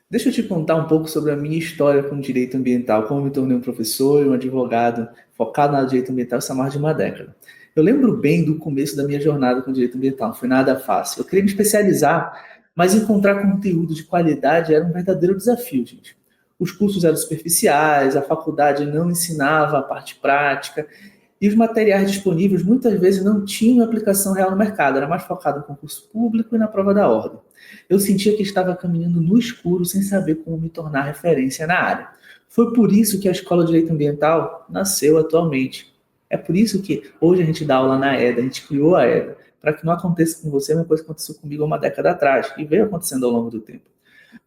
Deixa eu te contar um pouco sobre a minha história com direito ambiental, como eu me tornei um professor e um advogado focado no direito ambiental há mais de uma década. Eu lembro bem do começo da minha jornada com direito ambiental, não foi nada fácil. Eu queria me especializar, mas encontrar conteúdo de qualidade era um verdadeiro desafio, gente. Os cursos eram superficiais, a faculdade não ensinava a parte prática, e os materiais disponíveis muitas vezes não tinham aplicação real no mercado, era mais focado no concurso público e na prova da ordem. Eu sentia que estava caminhando no escuro sem saber como me tornar referência na área. Foi por isso que a Escola de Direito Ambiental nasceu atualmente. É por isso que hoje a gente dá aula na EDA, a gente criou a EDA, para que não aconteça com você a mesma coisa que aconteceu comigo há uma década atrás, e veio acontecendo ao longo do tempo.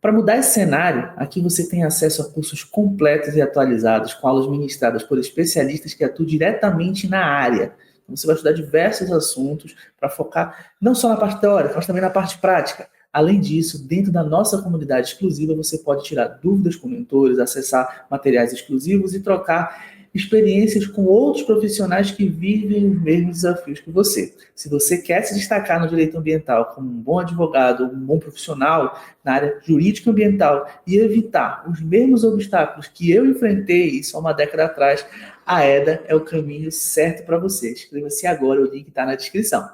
Para mudar esse cenário, aqui você tem acesso a cursos completos e atualizados, com aulas ministradas por especialistas que atuam diretamente na área. Então, você vai estudar diversos assuntos para focar não só na parte teórica, mas também na parte prática. Além disso, dentro da nossa comunidade exclusiva, você pode tirar dúvidas com mentores, acessar materiais exclusivos e trocar experiências com outros profissionais que vivem os mesmos desafios que você. Se você quer se destacar no direito ambiental como um bom advogado, um bom profissional na área jurídica ambiental e evitar os mesmos obstáculos que eu enfrentei isso há uma década atrás, a EDA é o caminho certo para você. Inscreva-se agora, o link está na descrição.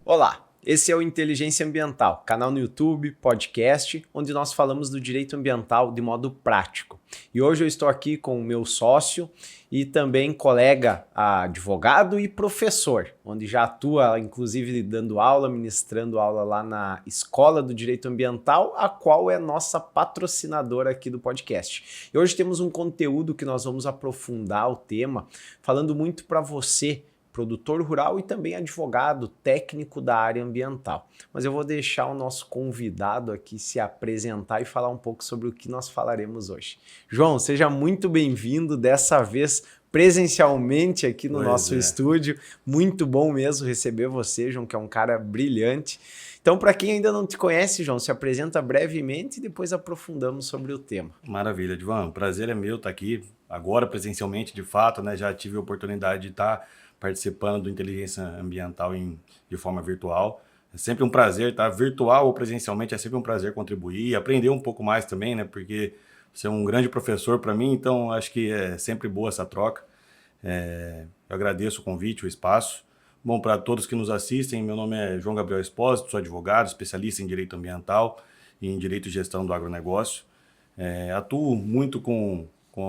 Olá, esse é o Inteligência Ambiental, canal no YouTube, podcast, onde nós falamos do direito ambiental de modo prático. E hoje eu estou aqui com o meu sócio e também colega advogado e professor, onde já atua inclusive dando aula, ministrando aula lá na Escola do Direito Ambiental, a qual é nossa patrocinadora aqui do podcast. E hoje temos um conteúdo que nós vamos aprofundar o tema, falando muito para você, produtor rural e também advogado técnico da área ambiental. Mas eu vou deixar o nosso convidado aqui se apresentar e falar um pouco sobre o que nós falaremos hoje. João, seja muito bem-vindo, dessa vez presencialmente aqui no nosso estúdio. Muito bom mesmo receber você, João, que é um cara brilhante. Então, para quem ainda não te conhece, João, se apresenta brevemente e depois aprofundamos sobre o tema. Maravilha, Edvan. O prazer é meu estar aqui agora presencialmente, de fato, né? Já tive a oportunidade de estar participando do Inteligência Ambiental de forma virtual. É sempre um prazer, tá? Virtual ou presencialmente, é sempre um prazer contribuir e aprender um pouco mais também, né? Porque você é um grande professor para mim, então acho que é sempre boa essa troca. Eu agradeço o convite, o espaço. Bom, para todos que nos assistem, meu nome é João Gabriel Espósito, sou advogado, especialista em direito ambiental e em direito e gestão do agronegócio. Atuo muito com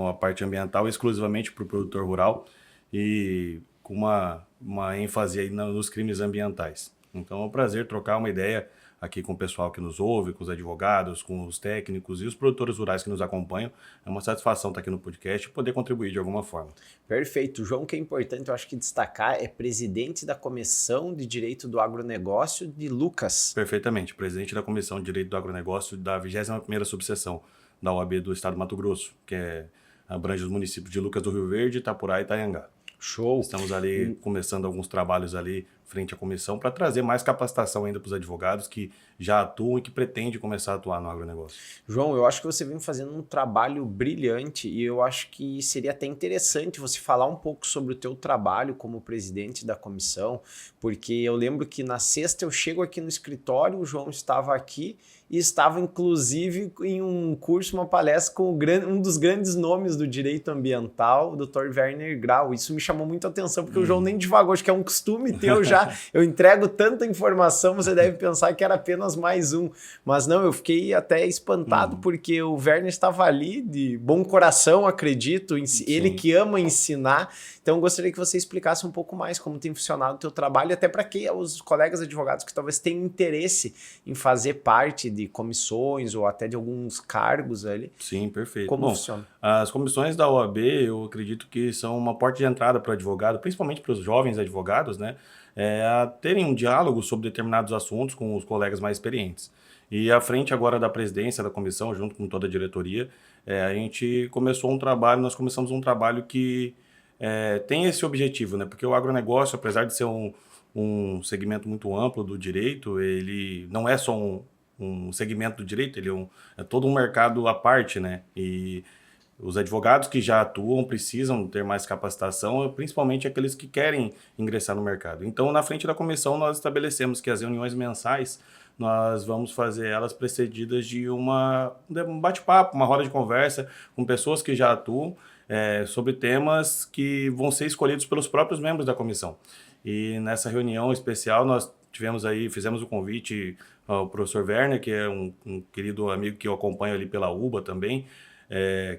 a parte ambiental exclusivamente para o produtor rural e com uma ênfase aí nos crimes ambientais. Então é um prazer trocar uma ideia aqui com o pessoal que nos ouve, com os advogados, com os técnicos e os produtores rurais que nos acompanham. É uma satisfação estar aqui no podcast e poder contribuir de alguma forma. Perfeito. O João, que é importante, eu acho que destacar, é presidente da Comissão de Direito do Agronegócio de Lucas. Perfeitamente. Presidente da Comissão de Direito do Agronegócio da 21ª subseção da OAB do Estado do Mato Grosso, que abrange os municípios de Lucas do Rio Verde, Itapurá e Itaiangá. Show! Estamos ali começando alguns trabalhos ali frente à comissão para trazer mais capacitação ainda para os advogados que já atuam e que pretendem começar a atuar no agronegócio. João, eu acho que você vem fazendo um trabalho brilhante e eu acho que seria até interessante você falar um pouco sobre o teu trabalho como presidente da comissão, porque eu lembro que na sexta eu chego aqui no escritório, o João estava aqui e estava inclusive em um curso, uma palestra com um dos grandes nomes do direito ambiental, o Dr. Werner Grau. Isso me chamou muito a atenção, porque o João nem divagou, acho que é um costume teu já. Eu entrego tanta informação, você deve pensar que era apenas mais um. Mas não, eu fiquei até espantado, porque o Werner estava ali de bom coração, acredito, ele que ama ensinar. Então, eu gostaria que você explicasse um pouco mais como tem funcionado o teu trabalho, até para que os colegas advogados que talvez tenham interesse em fazer parte de comissões ou até de alguns cargos ali. Sim, perfeito. Como funciona? As comissões da OAB, eu acredito que são uma porta de entrada para o advogado, principalmente para os jovens advogados, né? A terem um diálogo sobre determinados assuntos com os colegas mais experientes. E à frente agora da presidência da comissão, junto com toda a diretoria, a gente começou um trabalho, nós começamos um trabalho que tem esse objetivo, né? Porque o agronegócio, apesar de ser um segmento muito amplo do direito, ele não é só um segmento do direito, ele é todo um mercado à parte, né? E Os advogados que já atuam precisam ter mais capacitação, principalmente aqueles que querem ingressar no mercado. Então, na frente da comissão, nós estabelecemos que as reuniões mensais, nós vamos fazer elas precedidas de um bate-papo, uma roda de conversa com pessoas que já atuam sobre temas que vão ser escolhidos pelos próprios membros da comissão. E nessa reunião especial, nós fizemos o convite ao professor Werner, que é um querido amigo que eu acompanho ali pela UBA também,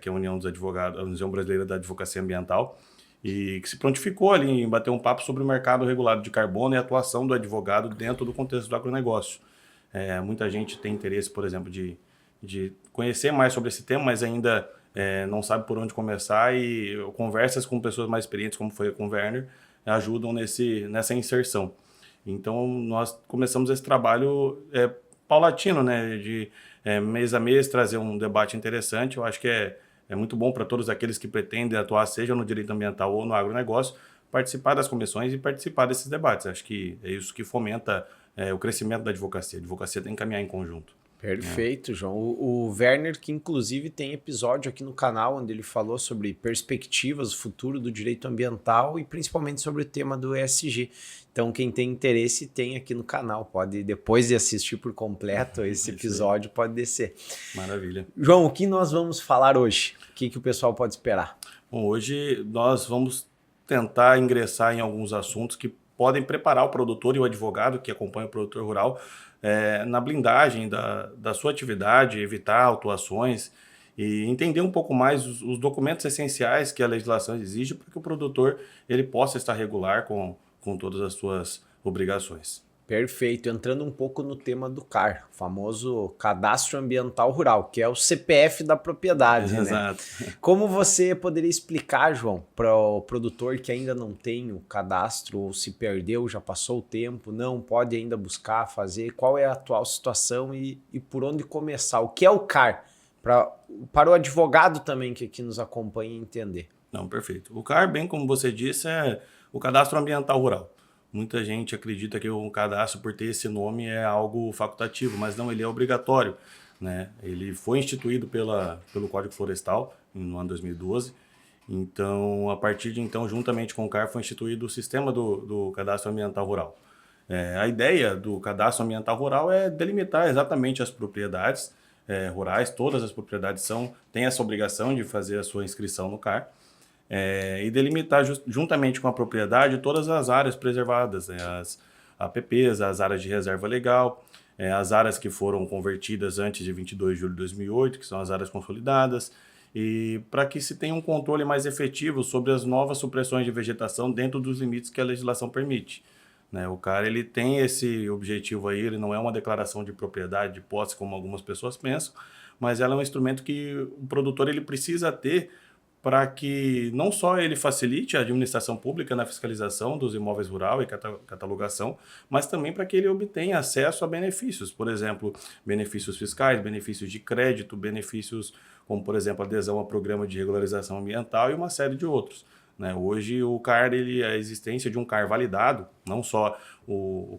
que é a União dos Advogados, a União Brasileira da Advocacia Ambiental, e que se prontificou ali em bater um papo sobre o mercado regulado de carbono e a atuação do advogado dentro do contexto do agronegócio. Muita gente tem interesse, por exemplo, de conhecer mais sobre esse tema, mas ainda não sabe por onde começar, e conversas com pessoas mais experientes, como foi com o Werner, ajudam nessa inserção. Então, nós começamos esse trabalho paulatino, né, de mês a mês trazer um debate interessante. Eu acho que é muito bom para todos aqueles que pretendem atuar, seja no direito ambiental ou no agronegócio, participar das comissões e participar desses debates. Acho que é isso que fomenta o crescimento da advocacia. A advocacia tem que caminhar em conjunto. Perfeito, João. O Werner, que inclusive tem episódio aqui no canal onde ele falou sobre perspectivas, futuro do direito ambiental e principalmente sobre o tema do ESG. Então, quem tem interesse tem aqui no canal. Pode, depois de assistir por completo esse episódio, pode descer. Maravilha. João, o que nós vamos falar hoje? O que o pessoal pode esperar? Bom, hoje nós vamos tentar ingressar em alguns assuntos que podem preparar o produtor e o advogado que acompanha o produtor rural na blindagem da sua atividade, evitar autuações e entender um pouco mais os documentos essenciais que a legislação exige para que o produtor ele possa estar regular com todas as suas obrigações. Perfeito. Entrando um pouco no tema do CAR, o famoso Cadastro Ambiental Rural, que é o CPF da propriedade, Exato. Né? Como você poderia explicar, João, para o produtor que ainda não tem o cadastro ou se perdeu, já passou o tempo, não pode ainda buscar fazer, qual é a atual situação e por onde começar? O que é o CAR? Para o advogado também que aqui nos acompanha entender. Não, perfeito. O CAR, bem como você disse, é o Cadastro Ambiental Rural. Muita gente acredita que o cadastro, por ter esse nome, é algo facultativo, mas não, ele é obrigatório, né? Ele foi instituído pelo Código Florestal no ano 2012. Então, a partir de então, juntamente com o CAR, foi instituído o sistema do Cadastro Ambiental Rural. A ideia do Cadastro Ambiental Rural é delimitar exatamente as propriedades rurais. Todas as propriedades têm essa obrigação de fazer a sua inscrição no CAR. E delimitar juntamente com a propriedade todas as áreas preservadas, né? As APPs, as áreas de reserva legal, as áreas que foram convertidas antes de 22 de julho de 2008, que são as áreas consolidadas, e para que se tenha um controle mais efetivo sobre as novas supressões de vegetação dentro dos limites que a legislação permite. Né? O CAR ele tem esse objetivo aí, ele não é uma declaração de propriedade, de posse, como algumas pessoas pensam, mas ela é um instrumento que o produtor ele precisa ter para que não só ele facilite a administração pública na fiscalização dos imóveis rurais e catalogação, mas também para que ele obtenha acesso a benefícios, por exemplo, benefícios fiscais, benefícios de crédito, benefícios como, por exemplo, adesão a programa de regularização ambiental e uma série de outros. Né? Hoje, o CAR, a existência de um CAR validado, não só o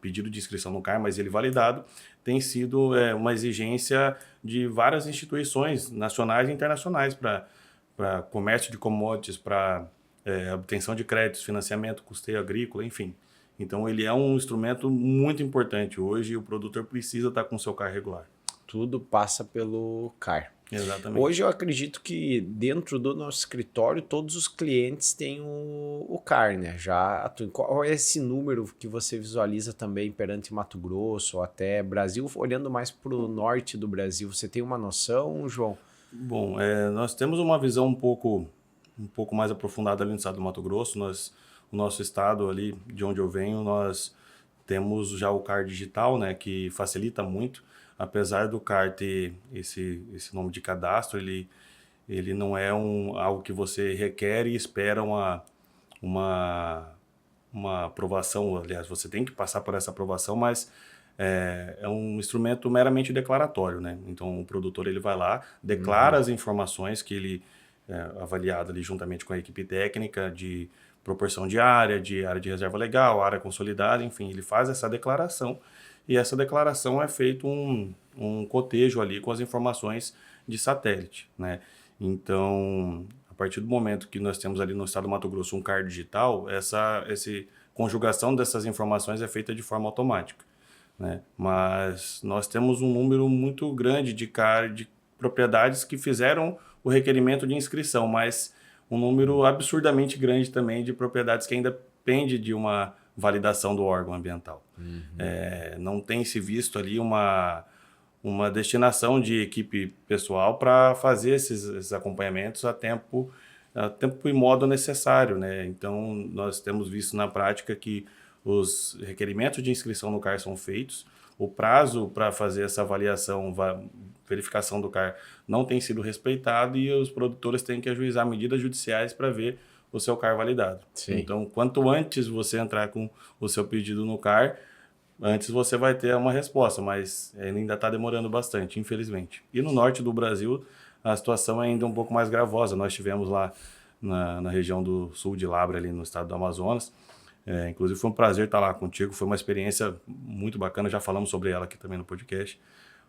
pedido de inscrição no CAR, mas ele validado, tem sido uma exigência de várias instituições nacionais e internacionais para comércio de commodities, para obtenção de créditos, financiamento, custeio agrícola, enfim. Então, ele é um instrumento muito importante hoje e o produtor precisa estar com o seu CAR regular. Tudo passa pelo CAR. Exatamente. Hoje eu acredito que dentro do nosso escritório todos os clientes têm o CAR, né? Qual é esse número que você visualiza também perante Mato Grosso ou até Brasil, olhando mais para o norte do Brasil? Você tem uma noção, João? Bom, nós temos uma visão um pouco mais aprofundada ali no estado do Mato Grosso. O nosso estado ali, de onde eu venho, nós temos já o CAR digital, né, que facilita muito. Apesar do CAR ter esse nome de cadastro, ele não é algo que você requer e espera uma aprovação. Aliás, você tem que passar por essa aprovação, mas é um instrumento meramente declaratório, né? Então, o produtor ele vai lá, declara as informações que ele avaliado ali juntamente com a equipe técnica de proporção de área de reserva legal, área consolidada, enfim, ele faz essa declaração e essa declaração é feito um cotejo ali com as informações de satélite, né? Então, a partir do momento que nós temos ali no estado do Mato Grosso um CAR digital, essa conjugação dessas informações é feita de forma automática, né? Mas nós temos um número muito grande de CAR, de propriedades que fizeram o requerimento de inscrição, mas um número absurdamente grande também de propriedades que ainda pende de uma validação do órgão ambiental. Não tem se visto ali uma destinação de equipe pessoal para fazer esses acompanhamentos a tempo e modo necessário, né? Então, nós temos visto na prática que os requerimentos de inscrição no CAR são feitos, o prazo para fazer essa avaliação, verificação do CAR não tem sido respeitado e os produtores têm que ajuizar medidas judiciais para ver o seu CAR validado. Sim. Então, quanto antes você entrar com o seu pedido no CAR, antes você vai ter uma resposta, mas ainda está demorando bastante, infelizmente. E no norte do Brasil, a situação é ainda um pouco mais gravosa. Nós tivemos lá na região do sul de Labra, ali no estado do Amazonas. Inclusive foi um prazer estar lá contigo, foi uma experiência muito bacana, já falamos sobre ela aqui também no podcast.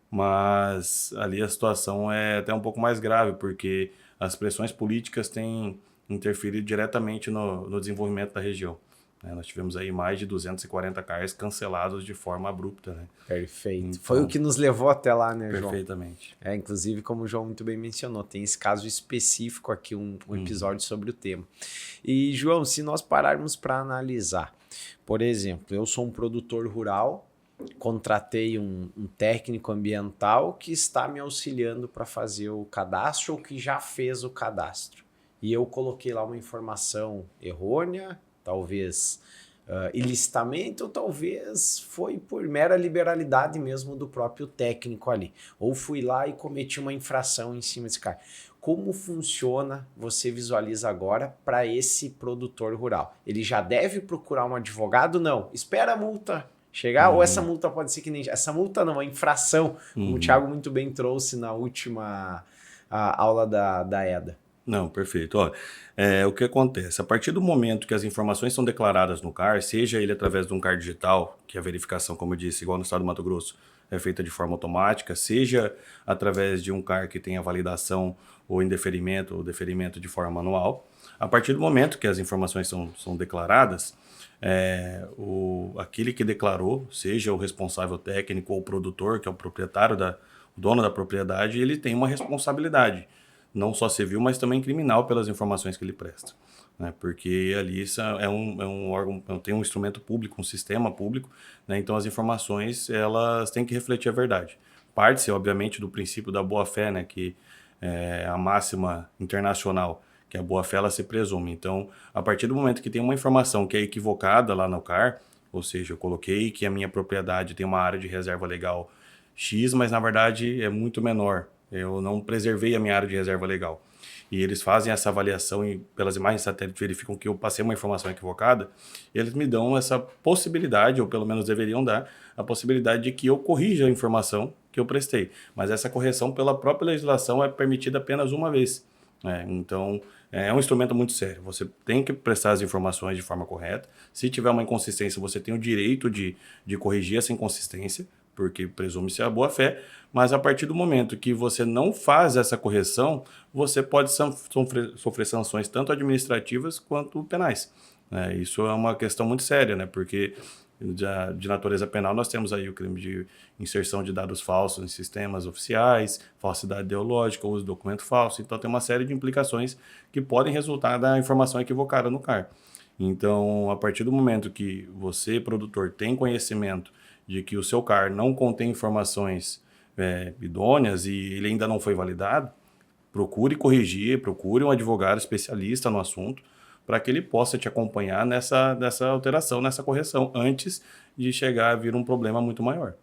Mas ali a situação é até um pouco mais grave, porque as pressões políticas têm interferido diretamente no desenvolvimento da região. Nós tivemos aí mais de 240 CARs cancelados de forma abrupta, né? Perfeito. Então, foi o que nos levou até lá, né, João? Perfeitamente. Inclusive, como o João muito bem mencionou, tem esse caso específico aqui, um episódio sobre o tema. E, João, se nós pararmos para analisar, por exemplo, eu sou um produtor rural, contratei um técnico ambiental que está me auxiliando para fazer o cadastro ou que já fez o cadastro. E eu coloquei lá uma informação errônea, talvez ilicitamente, ou talvez foi por mera liberalidade mesmo do próprio técnico ali. Ou fui lá e cometi uma infração em cima desse cara. Como funciona, você visualiza agora, para esse produtor rural? Ele já deve procurar um advogado? Não. Espera a multa chegar, ou essa multa pode ser que nem... Essa multa não, a infração, como o Thiago muito bem trouxe na última aula da EDA. Não, perfeito. Olha, o que acontece? A partir do momento que as informações são declaradas no CAR, seja ele através de um CAR digital, que a verificação, como eu disse, igual no estado do Mato Grosso, é feita de forma automática, seja através de um CAR que tenha validação ou indeferimento ou deferimento de forma manual, a partir do momento que as informações são declaradas, aquele que declarou, seja o responsável técnico ou o produtor, que é o proprietário, o dono da propriedade, ele tem uma responsabilidade, não só civil, mas também criminal pelas informações que ele presta, né? Porque ali isso é um órgão, tem um instrumento público, um sistema público, né? Então as informações elas têm que refletir a verdade. Parte-se, obviamente, do princípio da boa-fé, né? Que é a máxima internacional, que a boa-fé ela se presume. Então, a partir do momento que tem uma informação que é equivocada lá no CAR, ou seja, eu coloquei que a minha propriedade tem uma área de reserva legal X, mas na verdade é muito menor. Eu não preservei a minha área de reserva legal. E eles fazem essa avaliação e pelas imagens satélite verificam que eu passei uma informação equivocada. Eles me dão essa possibilidade, ou pelo menos deveriam dar, a possibilidade de que eu corrija a informação que eu prestei. Mas essa correção pela própria legislação é permitida apenas uma vez. Então, é um instrumento muito sério. Você tem que prestar as informações de forma correta. Se tiver uma inconsistência, você tem o direito de corrigir essa inconsistência, porque presume-se a boa-fé, mas a partir do momento que você não faz essa correção, você pode sofrer sanções tanto administrativas quanto penais. Isso é uma questão muito séria, né? Porque de natureza penal nós temos aí o crime de inserção de dados falsos em sistemas oficiais, falsidade ideológica, uso de documento falso, então tem uma série de implicações que podem resultar da informação equivocada no CAR. Então, a partir do momento que você, produtor, tem conhecimento de que o seu CAR não contém informações idôneas e ele ainda não foi validado, procure corrigir, procure um advogado especialista no assunto para que ele possa te acompanhar nessa alteração, nessa correção, antes de chegar a vir um problema muito maior.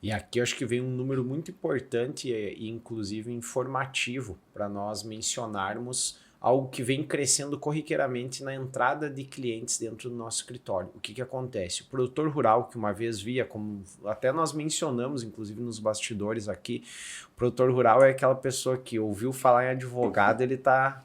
E aqui eu acho que vem um número muito importante e inclusive informativo para nós mencionarmos algo que vem crescendo corriqueiramente na entrada de clientes dentro do nosso escritório. O que acontece? O produtor rural, que uma vez via, como até nós mencionamos, inclusive nos bastidores aqui, Produtor rural é aquela pessoa que ouviu falar em advogado,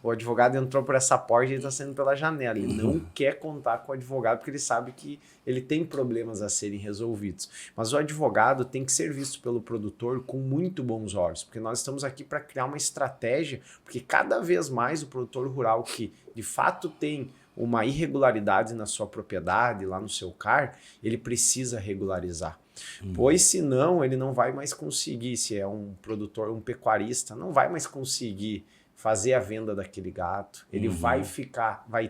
o advogado entrou por essa porta e ele está saindo pela janela. Ele não quer contar com o advogado porque ele sabe que ele tem problemas a serem resolvidos. Mas o advogado tem que ser visto pelo produtor com muito bons olhos, porque nós estamos aqui para criar uma estratégia, porque cada vez mais o produtor rural que de fato tem uma irregularidade na sua propriedade, lá no seu CAR, ele precisa regularizar. Pois senão ele não vai mais conseguir, se é um produtor, um pecuarista, não vai mais conseguir fazer a venda daquele gado, ele vai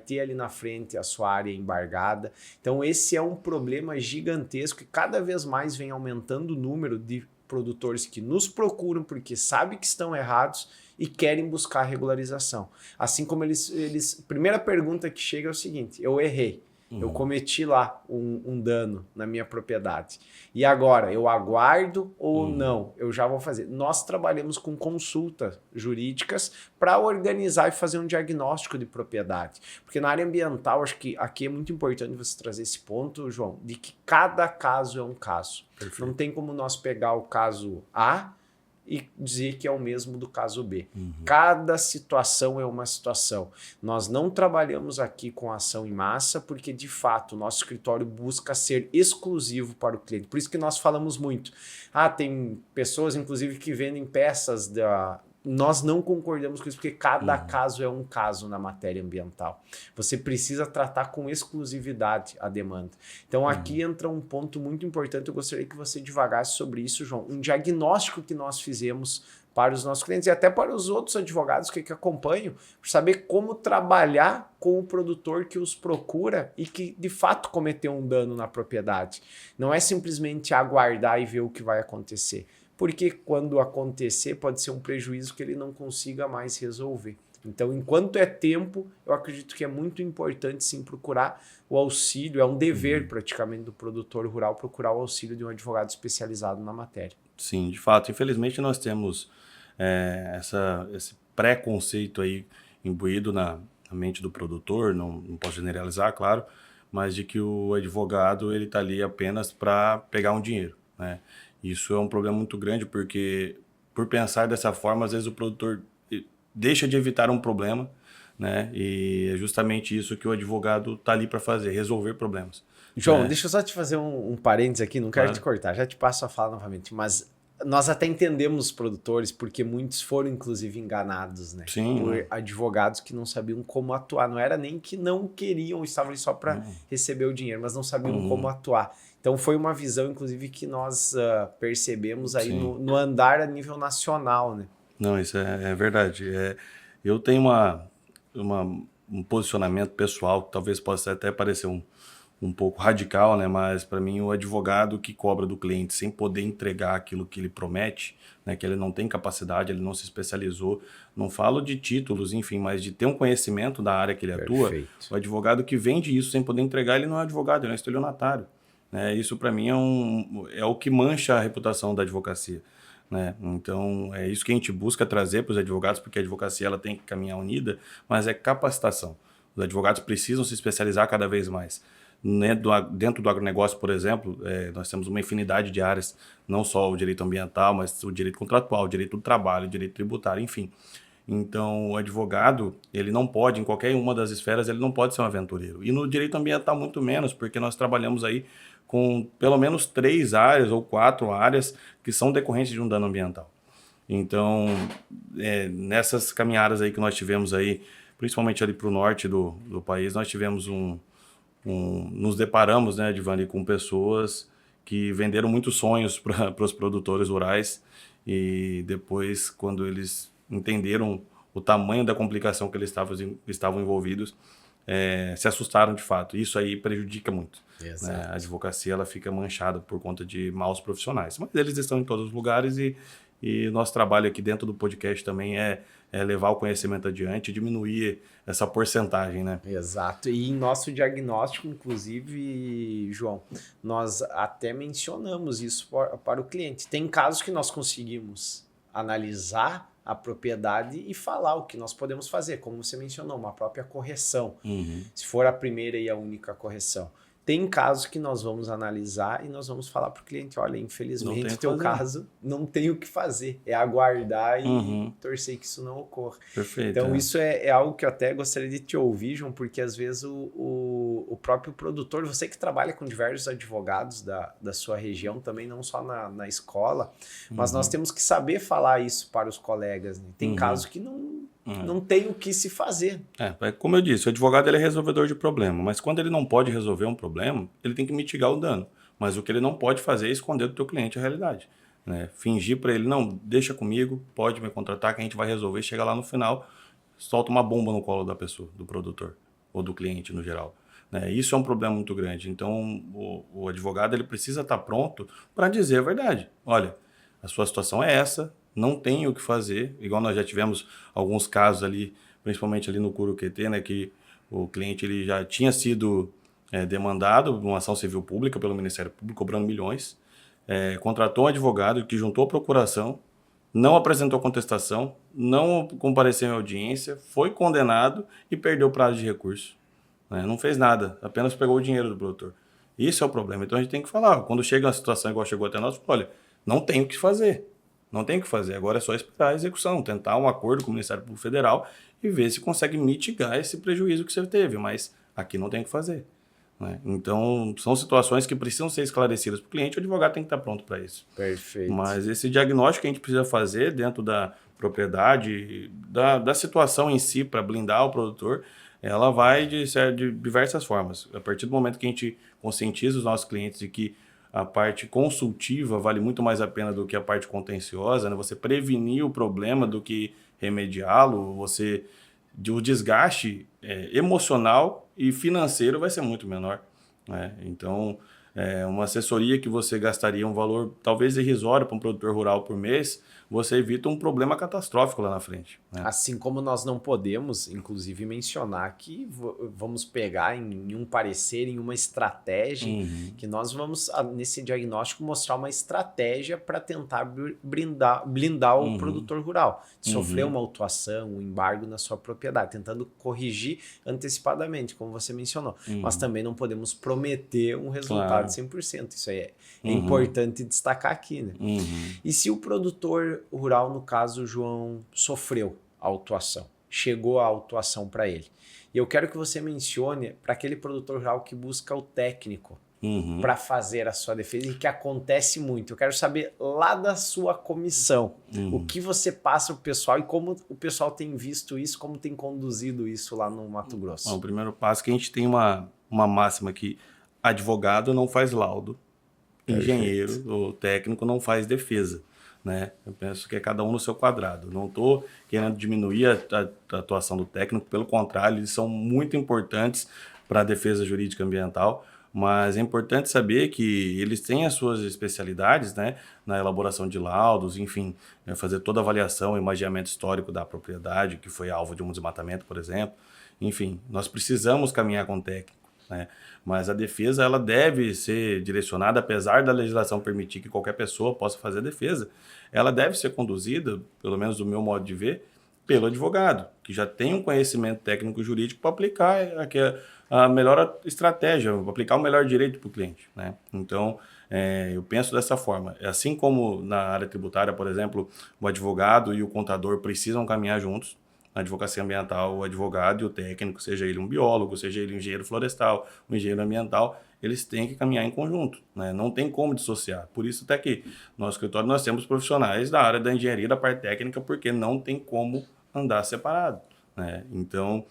ter ali na frente a sua área embargada. Então esse é um problema gigantesco e cada vez mais vem aumentando o número de produtores que nos procuram porque sabem que estão errados e querem buscar regularização. Assim como eles primeira pergunta que chega é o seguinte: eu errei. Eu cometi lá um dano na minha propriedade. E agora, eu aguardo ou não? Eu já vou fazer. Nós trabalhamos com consultas jurídicas para organizar e fazer um diagnóstico de propriedade. Porque na área ambiental, acho que aqui é muito importante você trazer esse ponto, João, de que cada caso é um caso. Perfeito. Não tem como nós pegar o caso A e dizer que é o mesmo do caso B. Cada situação é uma situação. Nós não trabalhamos aqui com ação em massa porque, de fato, o nosso escritório busca ser exclusivo para o cliente. Por isso que nós falamos muito. Tem pessoas, inclusive, que vendem peças Nós não concordamos com isso, porque cada caso é um caso na matéria ambiental. Você precisa tratar com exclusividade a demanda. Então, aqui entra um ponto muito importante. Eu gostaria que você divagasse sobre isso, João. Um diagnóstico que nós fizemos para os nossos clientes e até para os outros advogados que acompanham, para saber como trabalhar com o produtor que os procura e que, de fato, cometeu um dano na propriedade. Não é simplesmente aguardar e ver o que vai acontecer. Porque quando acontecer pode ser um prejuízo que ele não consiga mais resolver. Então, enquanto é tempo, eu acredito que é muito importante sim procurar o auxílio, é um dever praticamente do produtor rural procurar o auxílio de um advogado especializado na matéria. Sim, de fato. Infelizmente nós temos esse preconceito aí imbuído na mente do produtor, não posso generalizar, claro, mas de que o advogado ele está ali apenas para pegar um dinheiro, né? Isso é um problema muito grande porque, por pensar dessa forma, às vezes o produtor deixa de evitar um problema, né? E é justamente isso que o advogado está ali para fazer, resolver problemas. João, deixa eu só te fazer um parênteses aqui, não quero te cortar, já te passo a fala novamente, mas nós até entendemos os produtores, porque muitos foram, inclusive, enganados, né? Sim, por advogados que não sabiam como atuar. Não era nem que não queriam, estavam ali só para receber o dinheiro, mas não sabiam como atuar. Então, foi uma visão, inclusive, que nós percebemos aí no andar a nível nacional, né? Não, isso é verdade. Eu tenho um posicionamento pessoal, que talvez possa até parecer um pouco radical, né? Mas para mim o advogado que cobra do cliente sem poder entregar aquilo que ele promete, né? Que ele não tem capacidade, ele não se especializou, não falo de títulos, enfim, mas de ter um conhecimento da área que ele atua. O advogado que vende isso sem poder entregar, ele não é advogado, ele é um estelionatário, né? Isso para mim é o que mancha a reputação da advocacia, né? Então é isso que a gente busca trazer para os advogados, porque a advocacia ela tem que caminhar unida, mas é capacitação. Os advogados precisam se especializar cada vez mais. Dentro do agronegócio, por exemplo, nós temos uma infinidade de áreas, não só o direito ambiental, mas o direito contratual, o direito do trabalho, o direito tributário, enfim. Então, o advogado, ele não pode, em qualquer uma das esferas, ele não pode ser um aventureiro. E no direito ambiental, muito menos, porque nós trabalhamos aí com pelo menos 3 áreas ou 4 áreas que são decorrentes de um dano ambiental. Então, nessas caminhadas aí que nós tivemos aí, principalmente ali para o norte do país, nós tivemos nos deparamos, né, Edvani, com pessoas que venderam muitos sonhos para os produtores rurais e depois, quando eles entenderam o tamanho da complicação que eles estavam envolvidos, se assustaram de fato. Isso aí prejudica muito. Né? A advocacia ela fica manchada por conta de maus profissionais. Mas eles estão em todos os lugares e nosso trabalho aqui dentro do podcast também é levar o conhecimento adiante, diminuir essa porcentagem, né? Exato. E em nosso diagnóstico, inclusive, João, nós até mencionamos isso para o cliente. Tem casos que nós conseguimos analisar a propriedade e falar o que nós podemos fazer, como você mencionou, uma própria correção, se for a primeira e a única correção. Tem casos que nós vamos analisar e nós vamos falar para o cliente, olha, infelizmente o teu caso não tem o que fazer, é aguardar e torcer que isso não ocorra. Perfeito. Então isso é algo que eu até gostaria de te ouvir, João, porque às vezes o próprio produtor, você que trabalha com diversos advogados da sua região, também não só na escola, mas nós temos que saber falar isso para os colegas, né? Tem casos que não tem o que se fazer. Como eu disse, o advogado ele é resolvedor de problema, mas quando ele não pode resolver um problema, ele tem que mitigar o dano. Mas o que ele não pode fazer é esconder do teu cliente a realidade. Né? Fingir para ele, não, deixa comigo, pode me contratar que a gente vai resolver. Chega lá no final, solta uma bomba no colo da pessoa, do produtor ou do cliente no geral. Né? Isso é um problema muito grande. Então, o advogado ele precisa estar pronto para dizer a verdade. Olha, a sua situação é essa, não tem o que fazer, igual nós já tivemos alguns casos ali, principalmente ali no Curuquetê, né, que o cliente ele já tinha sido demandado numa ação civil pública pelo Ministério Público, cobrando milhões, contratou um advogado que juntou a procuração, não apresentou contestação, não compareceu em audiência, foi condenado e perdeu o prazo de recurso. Né? Não fez nada, apenas pegou o dinheiro do produtor. Isso é o problema. Então a gente tem que falar, quando chega uma situação igual chegou até nós, olha, não tem o que fazer. Não tem o que fazer, agora é só esperar a execução, tentar um acordo com o Ministério Público Federal e ver se consegue mitigar esse prejuízo que você teve, mas aqui não tem o que fazer. Né? Então, são situações que precisam ser esclarecidas para o cliente, o advogado tem que estar pronto para isso. Perfeito. Mas esse diagnóstico que a gente precisa fazer dentro da propriedade, da situação em si, para blindar o produtor, ela vai de diversas formas. A partir do momento que a gente conscientiza os nossos clientes de que a parte consultiva vale muito mais a pena do que a parte contenciosa, né? Você prevenir o problema do que remediá-lo, o desgaste emocional e financeiro vai ser muito menor. Né? Então, uma assessoria que você gastaria um valor talvez irrisório para um produtor rural por mês, você evita um problema catastrófico lá na frente. Né? Assim como nós não podemos, inclusive, mencionar que vamos pegar em um parecer, em uma estratégia, que nós vamos, nesse diagnóstico, mostrar uma estratégia para tentar blindar o produtor rural, de sofrer uma autuação, um embargo na sua propriedade, tentando corrigir antecipadamente, como você mencionou. Mas também não podemos prometer um resultado de 100%. Isso aí é importante destacar aqui. Né? E se o produtor rural, no caso, João, sofreu a autuação, chegou a autuação para ele. E eu quero que você mencione para aquele produtor rural que busca o técnico para fazer a sua defesa e que acontece muito. Eu quero saber lá da sua comissão, o que você passa para o pessoal e como o pessoal tem visto isso, como tem conduzido isso lá no Mato Grosso. O primeiro passo é que a gente tem uma máxima que advogado não faz laudo, engenheiro ou técnico não faz defesa. Né? Eu penso que é cada um no seu quadrado. Não estou querendo diminuir a atuação do técnico, pelo contrário, eles são muito importantes para a defesa jurídica ambiental, mas é importante saber que eles têm as suas especialidades, né, na elaboração de laudos, enfim, fazer toda a avaliação e imaginamento histórico da propriedade, que foi alvo de um desmatamento, por exemplo. Enfim, nós precisamos caminhar com o técnico. Né? Mas a defesa ela deve ser direcionada, apesar da legislação permitir que qualquer pessoa possa fazer a defesa, ela deve ser conduzida, pelo menos do meu modo de ver, pelo advogado, que já tem um conhecimento técnico jurídico para aplicar a melhor estratégia, aplicar o melhor direito para o cliente. Né? Então, eu penso dessa forma. Assim como na área tributária, por exemplo, o advogado e o contador precisam caminhar juntos, na advocacia ambiental, o advogado e o técnico, seja ele um biólogo, seja ele um engenheiro florestal, um engenheiro ambiental, eles têm que caminhar em conjunto, né? Não tem como dissociar. Por isso até que no nosso escritório nós temos profissionais da área da engenharia, da parte técnica, porque não tem como andar separado. Né? Então,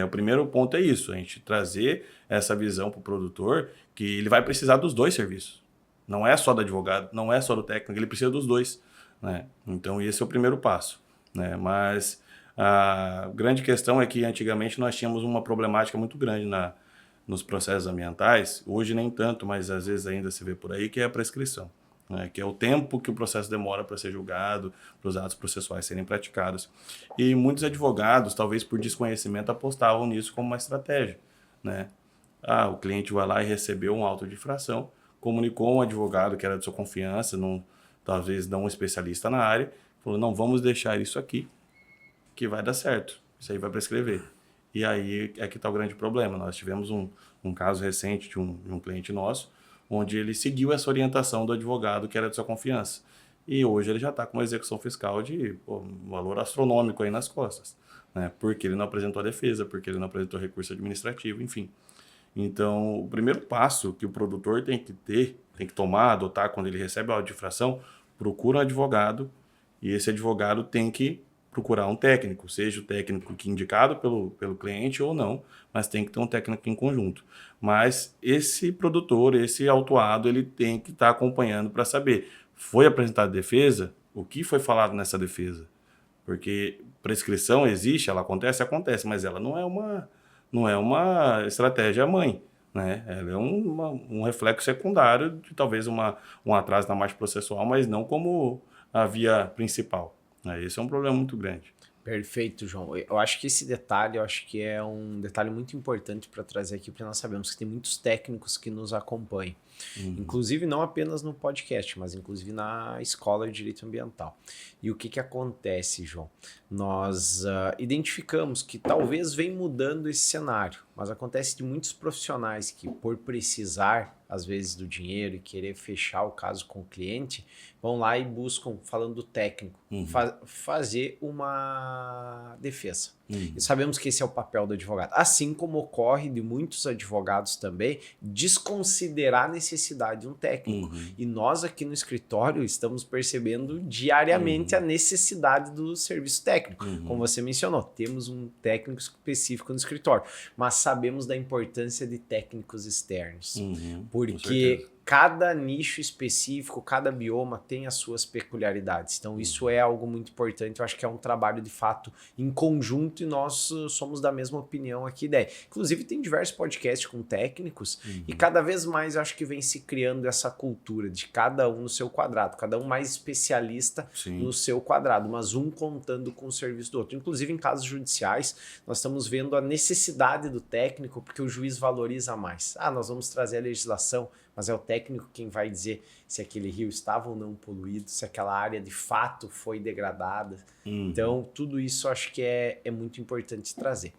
o primeiro ponto é isso, a gente trazer essa visão para o produtor que ele vai precisar dos dois serviços. Não é só do advogado, não é só do técnico, ele precisa dos dois. Né? Então, esse é o primeiro passo. Né? Mas a grande questão é que antigamente nós tínhamos uma problemática muito grande nos processos ambientais, hoje nem tanto, mas às vezes ainda se vê por aí, que é a prescrição, né? Que é o tempo que o processo demora para ser julgado, para os atos processuais serem praticados. E muitos advogados, talvez por desconhecimento, apostavam nisso como uma estratégia. Né? O cliente vai lá e recebeu um auto de infração, comunicou um advogado que era de sua confiança, talvez não um especialista na área, falou, não, vamos deixar isso aqui, que vai dar certo, isso aí vai prescrever. E aí é que está o grande problema. Nós tivemos um caso recente de um cliente nosso, onde ele seguiu essa orientação do advogado que era de sua confiança. E hoje ele já está com uma execução fiscal de um valor astronômico aí nas costas, né? Porque ele não apresentou a defesa, porque ele não apresentou recurso administrativo, enfim. Então, o primeiro passo que o produtor tem que tomar, adotar quando ele recebe a auto de infração, procura um advogado e esse advogado tem que procurar um técnico, seja o técnico que indicado pelo cliente ou não, mas tem que ter um técnico em conjunto. Mas esse produtor, esse autuado, ele tem que estar acompanhando para saber, foi apresentada defesa? O que foi falado nessa defesa? Porque prescrição existe, ela acontece, mas ela não é uma estratégia mãe, né? Ela é um reflexo secundário de talvez um atraso na marcha processual, mas não como a via principal, né? Esse é um problema muito grande. Perfeito, João. Eu acho que esse detalhe, eu acho que é um detalhe muito importante para trazer aqui, porque nós sabemos que tem muitos técnicos que nos acompanham. Inclusive não apenas no podcast, mas inclusive na escola de direito ambiental. E o que acontece, João? Nós identificamos que talvez venha mudando esse cenário, mas acontece de muitos profissionais que, por precisar, às vezes, do dinheiro e querer fechar o caso com o cliente, vão lá e buscam, falando do técnico, fazer uma defesa. E sabemos que esse é o papel do advogado. Assim como ocorre de muitos advogados também desconsiderar a necessidade de um técnico. E nós aqui no escritório estamos percebendo diariamente a necessidade do serviço técnico. Como você mencionou, temos um técnico específico no escritório, mas sabemos da importância de técnicos externos. Porque cada nicho específico, cada bioma tem as suas peculiaridades. Então, isso é algo muito importante. Eu acho que é um trabalho, de fato, em conjunto e nós somos da mesma opinião aqui, né? Inclusive, tem diversos podcasts com técnicos e cada vez mais eu acho que vem se criando essa cultura de cada um no seu quadrado, cada um mais especialista no seu quadrado, mas um contando com o serviço do outro. Inclusive, em casos judiciais, nós estamos vendo a necessidade do técnico porque o juiz valoriza mais. Nós vamos trazer a legislação, mas é o técnico quem vai dizer se aquele rio estava ou não poluído, se aquela área de fato foi degradada. Então, tudo isso acho que é muito importante trazer.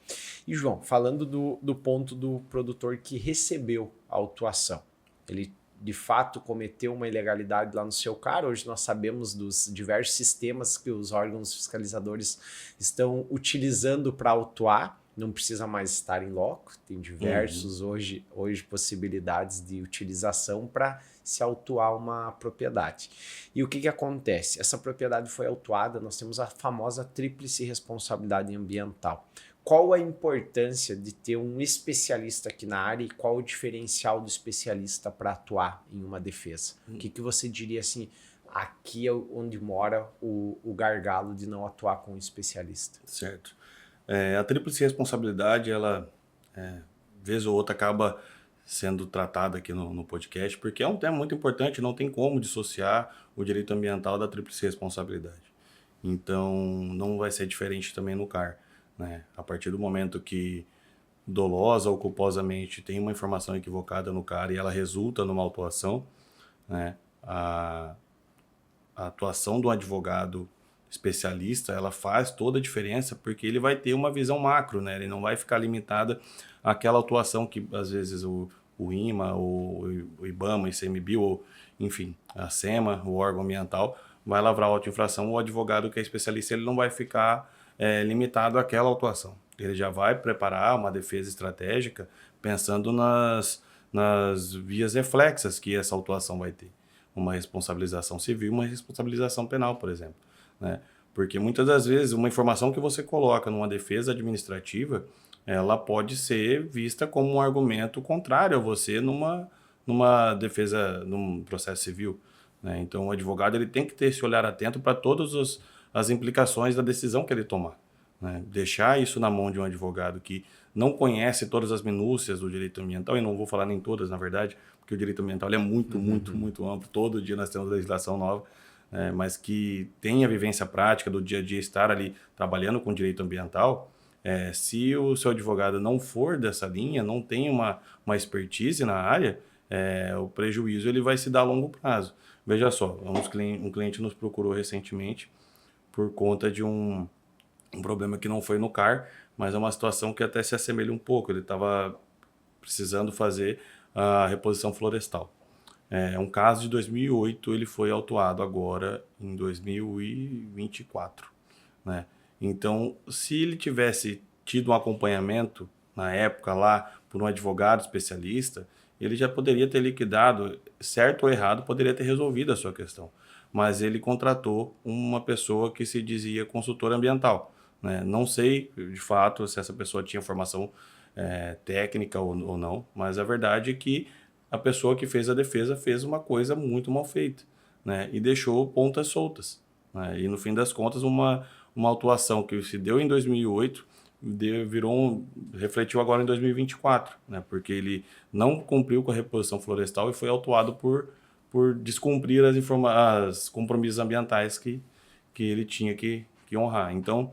E, João, falando do ponto do produtor que recebeu a autuação, ele de fato cometeu uma ilegalidade lá no seu CAR. Hoje nós sabemos dos diversos sistemas que os órgãos fiscalizadores estão utilizando para autuar. Não precisa mais estar em loco, tem diversos hoje possibilidades de utilização para se autuar uma propriedade. E o que acontece? Essa propriedade foi autuada, nós temos a famosa tríplice responsabilidade ambiental. Qual a importância de ter um especialista aqui na área e qual o diferencial do especialista para atuar em uma defesa? O que você diria assim, aqui é onde mora o gargalo de não atuar com um especialista? Certo. A tríplice responsabilidade, ela, vez ou outra, acaba sendo tratada aqui no podcast, porque é um tema muito importante, não tem como dissociar o direito ambiental da tríplice responsabilidade. Então, não vai ser diferente também no CAR, né? A partir do momento que dolosa ou culposamente tem uma informação equivocada no CAR e ela resulta numa autuação, né? A atuação do advogado especialista, ela faz toda a diferença, porque ele vai ter uma visão macro, né? Ele não vai ficar limitado àquela atuação que, às vezes, o IMA, o IBAMA, o ICMBio, ou, enfim, a SEMA, o órgão ambiental, vai lavrar auto-infração. O advogado que é especialista, ele não vai ficar limitado àquela autuação. Ele já vai preparar uma defesa estratégica pensando nas vias reflexas que essa autuação vai ter. Uma responsabilização civil e uma responsabilização penal, por exemplo, né? Porque muitas das vezes uma informação que você coloca numa defesa administrativa, ela pode ser vista como um argumento contrário a você numa defesa, num processo civil, né? Então o advogado ele tem que ter esse olhar atento para todas as implicações da decisão que ele tomar, né? Deixar isso na mão de um advogado que não conhece todas as minúcias do direito ambiental, e não vou falar nem todas, na verdade, porque o direito ambiental é muito amplo, todo dia nós temos legislação nova, mas que tem a vivência prática do dia a dia, estar ali trabalhando com direito ambiental, se o seu advogado não for dessa linha, não tem uma expertise na área, o prejuízo ele vai se dar a longo prazo. Veja só, um cliente nos procurou recentemente por conta de um problema que não foi no CAR, mas é uma situação que até se assemelha um pouco. Ele estava precisando fazer a reposição florestal. É um caso de 2008, ele foi autuado agora em 2024, né? Então, se ele tivesse tido um acompanhamento na época lá por um advogado especialista, ele já poderia ter liquidado, certo ou errado, poderia ter resolvido a sua questão. Mas ele contratou uma pessoa que se dizia consultor ambiental, né? Não sei, de fato, se essa pessoa tinha formação técnica ou não, mas a verdade é que a pessoa que fez a defesa fez uma coisa muito mal feita, né? E deixou pontas soltas, né? E no fim das contas, uma autuação que se deu em 2008 refletiu agora em 2024, né? Porque ele não cumpriu com a reposição florestal e foi autuado por descumprir as compromissos ambientais que ele tinha que honrar. Então,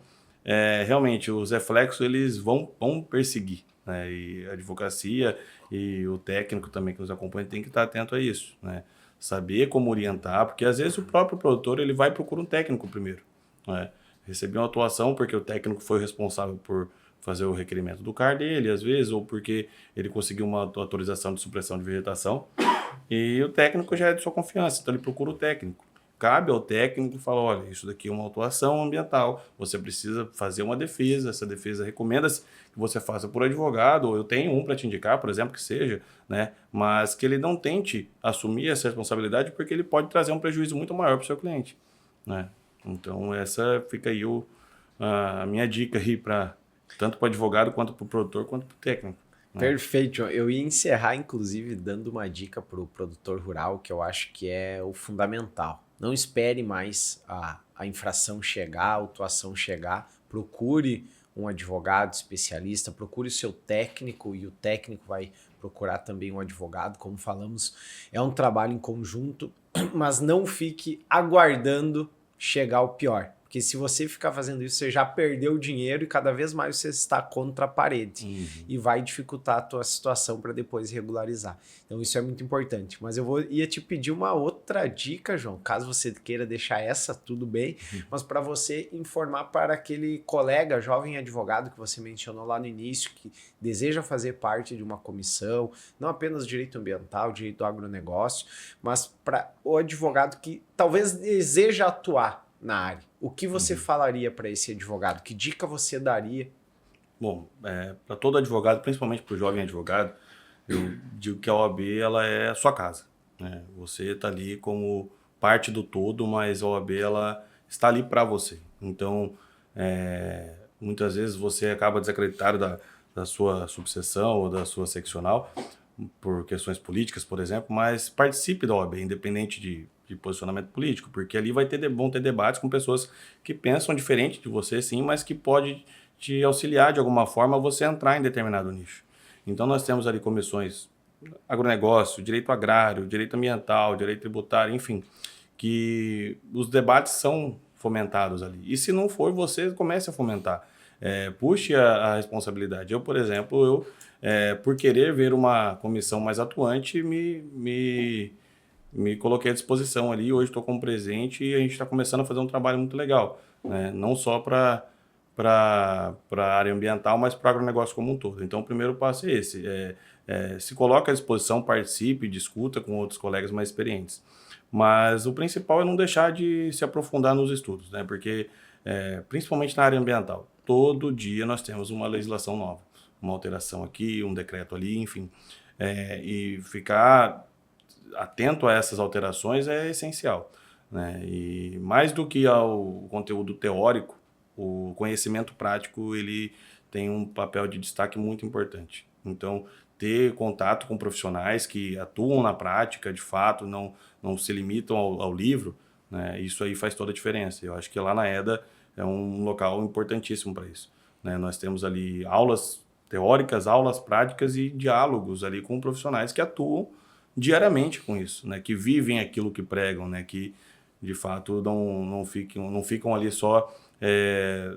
realmente, os reflexos eles vão perseguir, né? E a advocacia e o técnico também que nos acompanha tem que estar atento a isso, né? Saber como orientar, porque às vezes o próprio produtor ele vai procurar um técnico primeiro, né? Receber uma atuação porque o técnico foi responsável por fazer o requerimento do CAR dele, às vezes, ou porque ele conseguiu uma autorização de supressão de vegetação, e o técnico já é de sua confiança, então ele procura o técnico. Cabe ao técnico falar, olha, isso daqui é uma autuação ambiental, você precisa fazer uma defesa, essa defesa recomenda-se que você faça por advogado, ou eu tenho um para te indicar, por exemplo, que seja, né? Mas que ele não tente assumir essa responsabilidade porque ele pode trazer um prejuízo muito maior para o seu cliente, né? Então essa fica aí a minha dica aí tanto para o advogado, quanto para o produtor, quanto para o técnico. Perfeito, João. Eu ia encerrar, inclusive, dando uma dica para o produtor rural, que eu acho que é o fundamental. Não espere mais a infração chegar, a autuação chegar. Procure um advogado especialista, procure o seu técnico e o técnico vai procurar também um advogado. Como falamos, é um trabalho em conjunto, mas não fique aguardando chegar o pior. Porque se você ficar fazendo isso, você já perdeu o dinheiro e cada vez mais você está contra a parede. E vai dificultar a tua situação para depois regularizar. Então isso é muito importante. Mas ia te pedir uma outra dica, João, caso você queira deixar essa, tudo bem, mas para você informar para aquele colega jovem advogado que você mencionou lá no início, que deseja fazer parte de uma comissão, não apenas direito ambiental, direito do agronegócio, mas para o advogado que talvez deseja atuar na área. O que você falaria para esse advogado? Que dica você daria? Bom, para todo advogado, principalmente para o jovem advogado, eu digo que a OAB ela é a sua casa, né? Você está ali como parte do todo, mas a OAB ela está ali para você. Então, muitas vezes você acaba desacreditado da sua subseção ou da sua seccional por questões políticas, por exemplo, mas participe da OAB, independente de posicionamento político, porque ali vão ter debates com pessoas que pensam diferente de você, sim, mas que pode te auxiliar de alguma forma a você entrar em determinado nicho. Então nós temos ali comissões agronegócio, direito agrário, direito ambiental, direito tributário, enfim, que os debates são fomentados ali. E se não for, você comece a fomentar. Puxe a responsabilidade. Eu, por exemplo, por querer ver uma comissão mais atuante, me coloquei à disposição ali. Hoje estou como presidente e a gente está começando a fazer um trabalho muito legal, né? Não só para a área ambiental, mas para o agronegócio como um todo. Então, o primeiro passo é esse. Se coloque à disposição, participe, discuta com outros colegas mais experientes. Mas o principal é não deixar de se aprofundar nos estudos, né? Porque, principalmente na área ambiental, todo dia nós temos uma legislação nova, uma alteração aqui, um decreto ali, enfim. E ficar atento a essas alterações é essencial, né? E mais do que ao conteúdo teórico, o conhecimento prático ele tem um papel de destaque muito importante. Então, ter contato com profissionais que atuam na prática, de fato, não se limitam ao livro, né? Isso aí faz toda a diferença. Eu acho que lá na EDA é um local importantíssimo para isso, né? Nós temos ali aulas teóricas, aulas práticas e diálogos ali com profissionais que atuam diariamente com isso, né? Que vivem aquilo que pregam, né? Que de fato não ficam ali só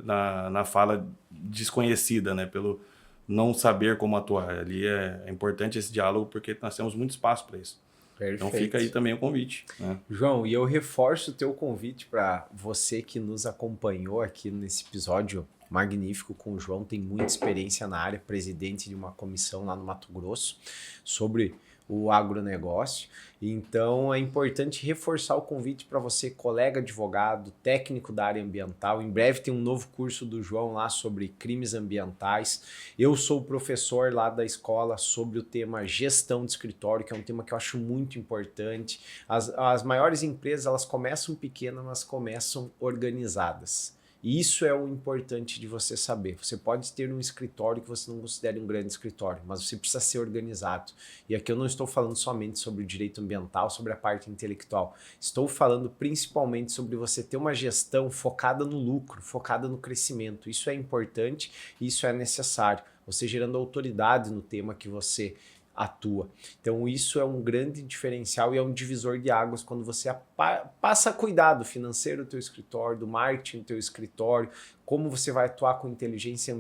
na fala desconhecida, né? Pelo não saber como atuar. Ali é importante esse diálogo porque nós temos muito espaço para isso. Perfeito. Então fica aí também o convite, né? João, e eu reforço o teu convite para você que nos acompanhou aqui nesse episódio magnífico com o João, tem muita experiência na área, presidente de uma comissão lá no Mato Grosso sobre o agronegócio. Então é importante reforçar o convite para você, colega advogado, técnico da área ambiental. Em breve tem um novo curso do João lá sobre crimes ambientais. Eu sou professor lá da escola sobre o tema gestão de escritório, que é um tema que eu acho muito importante. As maiores empresas, elas começam pequenas, mas começam organizadas. E isso é o importante de você saber. Você pode ter um escritório que você não considere um grande escritório, mas você precisa ser organizado. E aqui eu não estou falando somente sobre o direito ambiental, sobre a parte intelectual. Estou falando principalmente sobre você ter uma gestão focada no lucro, focada no crescimento. Isso é importante, isso é necessário. Você gerando autoridade no tema que você atua. Então isso é um grande diferencial e é um divisor de águas quando você passa a cuidar do financeiro do teu escritório, do marketing do teu escritório, como você vai atuar com inteligência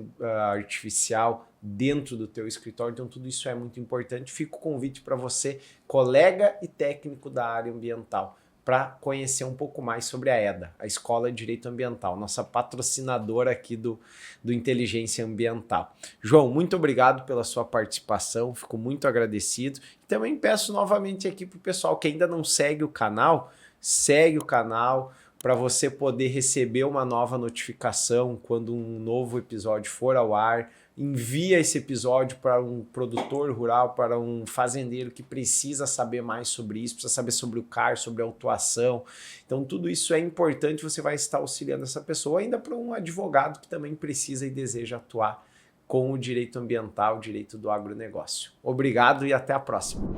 artificial dentro do teu escritório. Então tudo isso é muito importante. Fica o convite para você, colega e técnico da área ambiental, para conhecer um pouco mais sobre a EDA, a Escola de Direito Ambiental, nossa patrocinadora aqui do Inteligência Ambiental. João, muito obrigado pela sua participação, fico muito agradecido. E também peço novamente aqui para o pessoal que ainda não segue o canal, segue o canal para você poder receber uma nova notificação quando um novo episódio for ao ar. Envia esse episódio para um produtor rural, para um fazendeiro que precisa saber mais sobre isso, precisa saber sobre o CAR, sobre a autuação. Então tudo isso é importante, você vai estar auxiliando essa pessoa, ainda para um advogado que também precisa e deseja atuar com o direito ambiental, o direito do agronegócio. Obrigado e até a próxima.